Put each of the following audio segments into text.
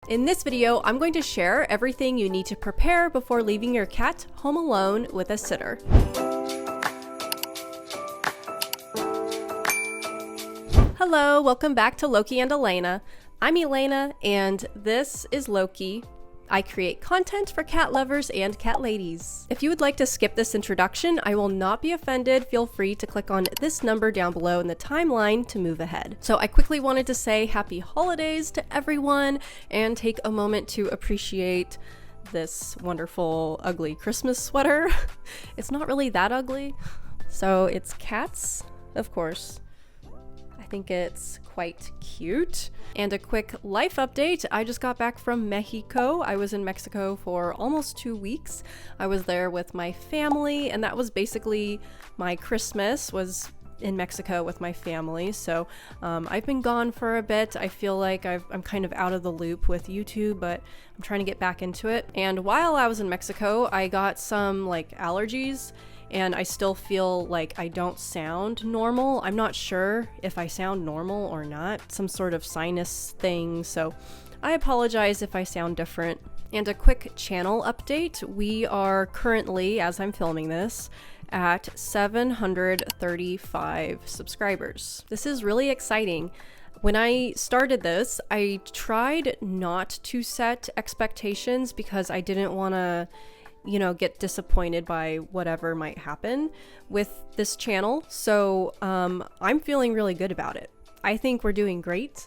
In this video, I'm going to share everything you need to prepare before leaving your cat home alone with a sitter. Hello, welcome back to Loki and Elena. I'm Elena, and this is Loki. I create content for cat lovers and cat ladies. If you would like to skip this introduction, I will not be offended. Feel free to click on this number down below in the timeline to move ahead. So I quickly wanted to say happy holidays to everyone and take a moment to appreciate this wonderful, ugly Christmas sweater. It's not really that ugly. So it's cats, of course. I think it's quite cute. And a quick life update. I just got back from Mexico. I was in Mexico for almost 2 weeks. I was there with my family, and that was basically my Christmas, was in Mexico with my family. So I've been gone for a bit. I feel like I'm kind of out of the loop with YouTube, but I'm trying to get back into it. And while I was in Mexico, I got some allergies, and I still feel like I don't sound normal. I'm not sure if I sound normal or not, some sort of sinus thing, so I apologize if I sound different. And a quick channel update. We are currently, as I'm filming this, at 735 subscribers. This is really exciting. When I started this, I tried not to set expectations because I didn't want to get disappointed by whatever might happen with this channel. So I'm feeling really good about it. I think we're doing great.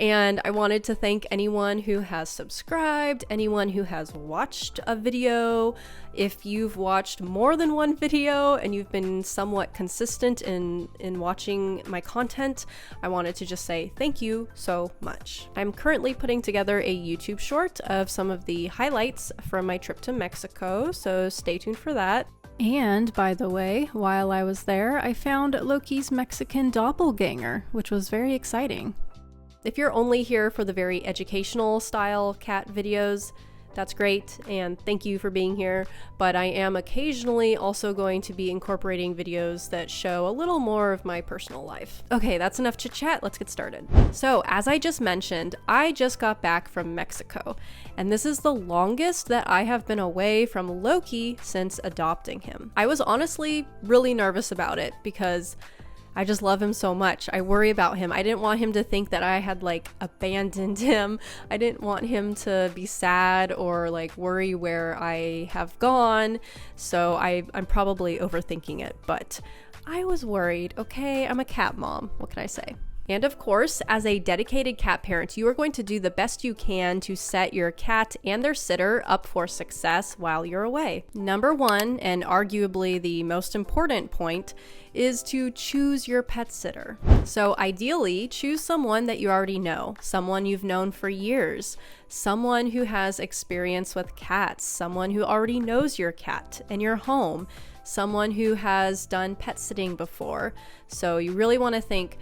And I wanted to thank anyone who has subscribed, anyone who has watched a video. If you've watched more than one video and you've been somewhat consistent in watching my content, I wanted to just say thank you so much. I'm currently putting together a YouTube short of some of the highlights from my trip to Mexico, so stay tuned for that. And by the way, while I was there, I found Loki's Mexican doppelganger, which was very exciting. If you're only here for the very educational style cat videos, that's great, and thank you for being here, but I am occasionally also going to be incorporating videos that show a little more of my personal life. Okay, that's enough chit chat, let's get started. So, as I just mentioned, I just got back from Mexico, and this is the longest that I have been away from Loki since adopting him. I was honestly really nervous about it because I just love him so much. I worry about him. I didn't want him to think that I had abandoned him. I didn't want him to be sad or worry where I have gone. So I'm probably overthinking it, but I was worried. Okay, I'm a cat mom. What can I say? And of course, as a dedicated cat parent, you are going to do the best you can to set your cat and their sitter up for success while you're away. Number one, and arguably the most important point, is to choose your pet sitter. So ideally, choose someone that you already know, someone you've known for years, someone who has experience with cats, someone who already knows your cat and your home, someone who has done pet sitting before. So you really want to think,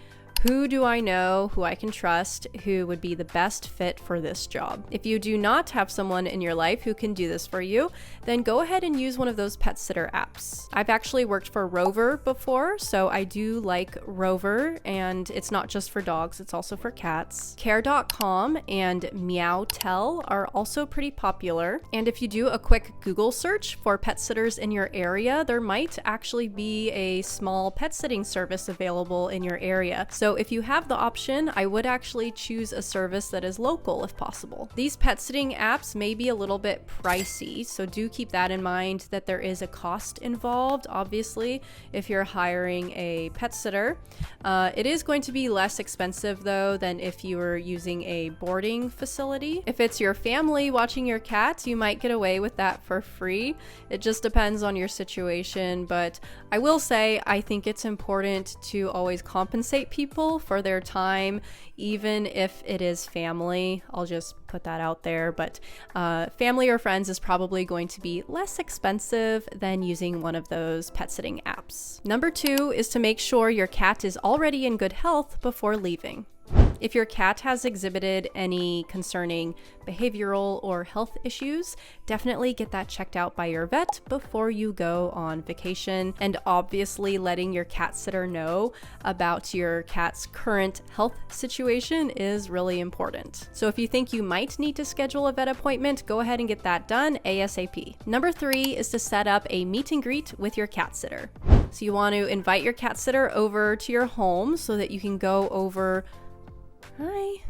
who do I know, who I can trust, who would be the best fit for this job? If you do not have someone in your life who can do this for you, then go ahead and use one of those pet sitter apps. I've actually worked for Rover before, so I do like Rover, and it's not just for dogs, it's also for cats. Care.com and Meowtel are also pretty popular. And if you do a quick Google search for pet sitters in your area, there might actually be a small pet sitting service available in your area. So if you have the option, I would actually choose a service that is local if possible. These pet sitting apps may be a little bit pricey, so do keep that in mind that there is a cost involved, obviously, if you're hiring a pet sitter. It is going to be less expensive though than if you were using a boarding facility. If it's your family watching your cats, you might get away with that for free. It just depends on your situation, but I will say I think it's important to always compensate people for their time, even if it is family. I'll just put that out there, but family or friends is probably going to be less expensive than using one of those pet sitting apps. Number two is to make sure your cat is already in good health before leaving. If your cat has exhibited any concerning behavioral or health issues, definitely get that checked out by your vet before you go on vacation. And obviously letting your cat sitter know about your cat's current health situation is really important. So if you think you might need to schedule a vet appointment, go ahead and get that done ASAP. Number 3 is to set up a meet and greet with your cat sitter. So you want to invite your cat sitter over to your home so that you can go over. Hi.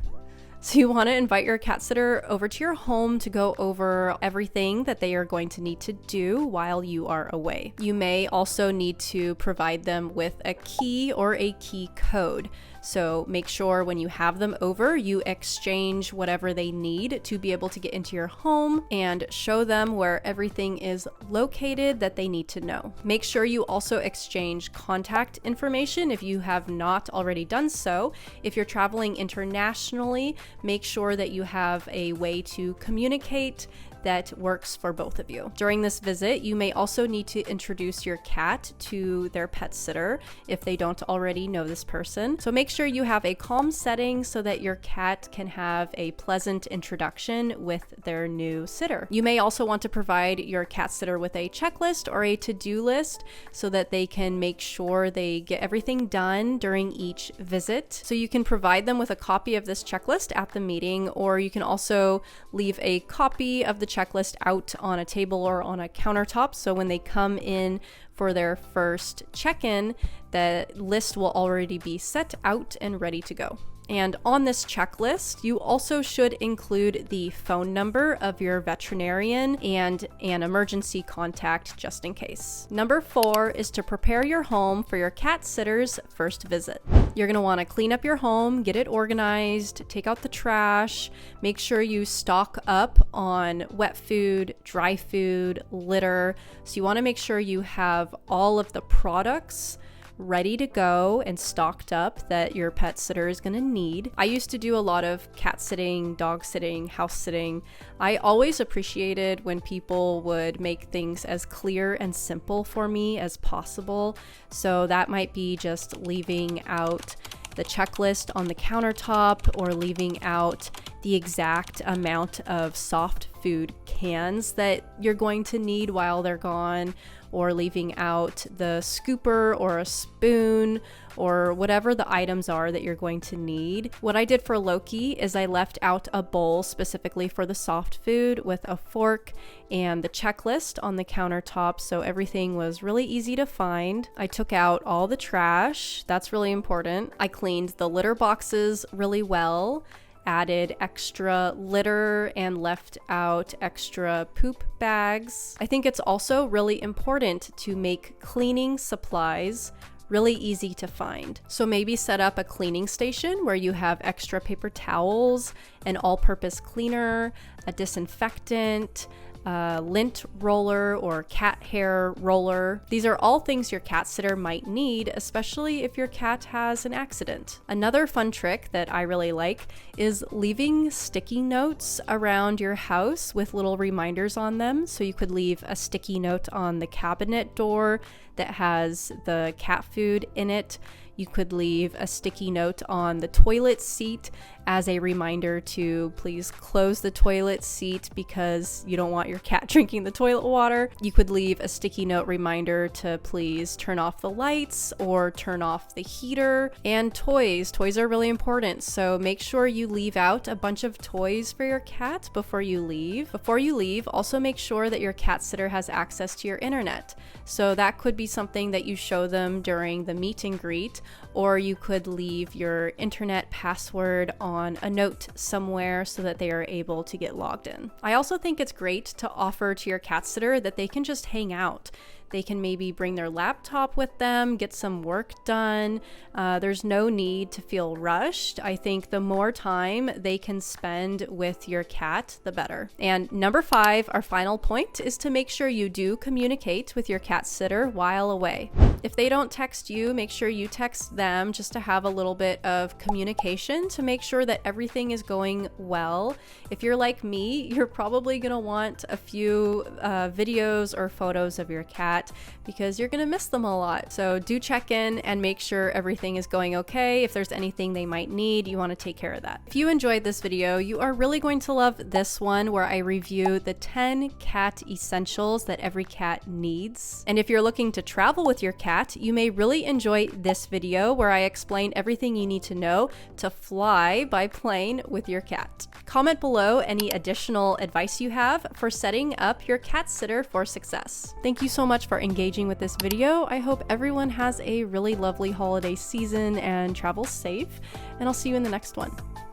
So you want to invite your cat sitter over to your home to go over everything that they are going to need to do while you are away. You may also need to provide them with a key or a key code. So make sure when you have them over, you exchange whatever they need to be able to get into your home and show them where everything is located that they need to know. Make sure you also exchange contact information if you have not already done so. If you're traveling internationally, make sure that you have a way to communicate that works for both of you. During this visit, you may also need to introduce your cat to their pet sitter if they don't already know this person. So make sure you have a calm setting so that your cat can have a pleasant introduction with their new sitter. You may also want to provide your cat sitter with a checklist or a to-do list so that they can make sure they get everything done during each visit. So you can provide them with a copy of this checklist at the meeting, or you can also leave a copy of the checklist out on a table or on a countertop, so when they come in for their first check-in, the list will already be set out and ready to go. And on this checklist, you also should include the phone number of your veterinarian and an emergency contact just in case. Number 4 is to prepare your home for your cat sitter's first visit. You're going to want to clean up your home, get it organized, take out the trash, make sure you stock up on wet food, dry food, litter. So you want to make sure you have all of the products ready to go and stocked up that your pet sitter is going to need. I used to do a lot of cat sitting, dog sitting, house sitting. I always appreciated when people would make things as clear and simple for me as possible. So that might be just leaving out the checklist on the countertop or leaving out the exact amount of soft food cans that you're going to need while they're gone, or leaving out the scooper or a spoon or whatever the items are that you're going to need. What I did for Loki is I left out a bowl specifically for the soft food with a fork and the checklist on the countertop, so everything was really easy to find. I took out all the trash. That's really important. I cleaned the litter boxes really well, added extra litter and left out extra poop bags. I think it's also really important to make cleaning supplies really easy to find. So maybe set up a cleaning station where you have extra paper towels, an all-purpose cleaner, a disinfectant, a lint roller or cat hair roller. These are all things your cat sitter might need, especially if your cat has an accident. Another fun trick that I really like is leaving sticky notes around your house with little reminders on them. So you could leave a sticky note on the cabinet door that has the cat food in it. You could leave a sticky note on the toilet seat as a reminder to please close the toilet seat because you don't want your cat drinking the toilet water. You could leave a sticky note reminder to please turn off the lights or turn off the heater. And toys. Toys are really important, so make sure you leave out a bunch of toys for your cat before you leave. Before you leave, also make sure that your cat sitter has access to your internet. So that could be something that you show them during the meet and greet, or you could leave your internet password on a note somewhere so that they are able to get logged in. I also think it's great to offer to your cat sitter that they can just hang out. They can maybe bring their laptop with them, get some work done. There's no need to feel rushed. I think the more time they can spend with your cat, the better. And number 5, our final point, is to make sure you do communicate with your cat sitter while away. If they don't text you, make sure you text them just to have a little bit of communication to make sure that everything is going well. If you're like me, you're probably gonna want a few videos or photos of your cat because you're gonna miss them a lot. So do check in and make sure everything is going okay. If there's anything they might need, you wanna take care of that. If you enjoyed this video, you are really going to love this one where I review the 10 cat essentials that every cat needs. And if you're looking to travel with your cat, you may really enjoy this video where I explain everything you need to know to fly by plane with your cat. Comment below any additional advice you have for setting up your cat sitter for success. Thank you so much for engaging with this video. I hope everyone has a really lovely holiday season and travels safe, and I'll see you in the next one.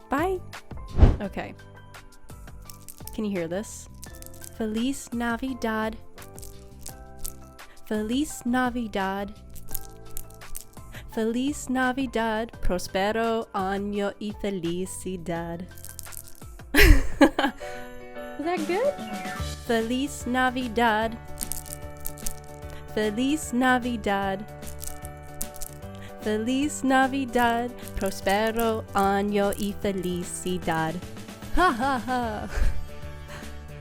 Bye! Okay. Can you hear this? Feliz Navidad. Feliz Navidad. Feliz Navidad. Prospero año y felicidad. Was that good? Feliz Navidad. Feliz Navidad. Feliz Navidad. Prospero año y felicidad. Ha ha ha.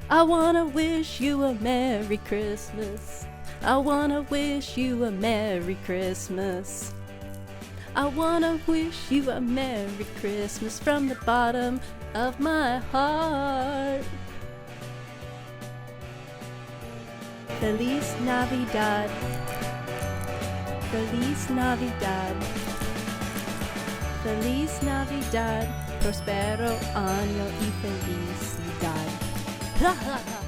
I wanna wish you a Merry Christmas. I wanna wish you a Merry Christmas. I wanna wish you a Merry Christmas from the bottom of my heart. Feliz Navidad. Feliz Navidad. Feliz Navidad. Prospero año y felicidad. Ha ha ha.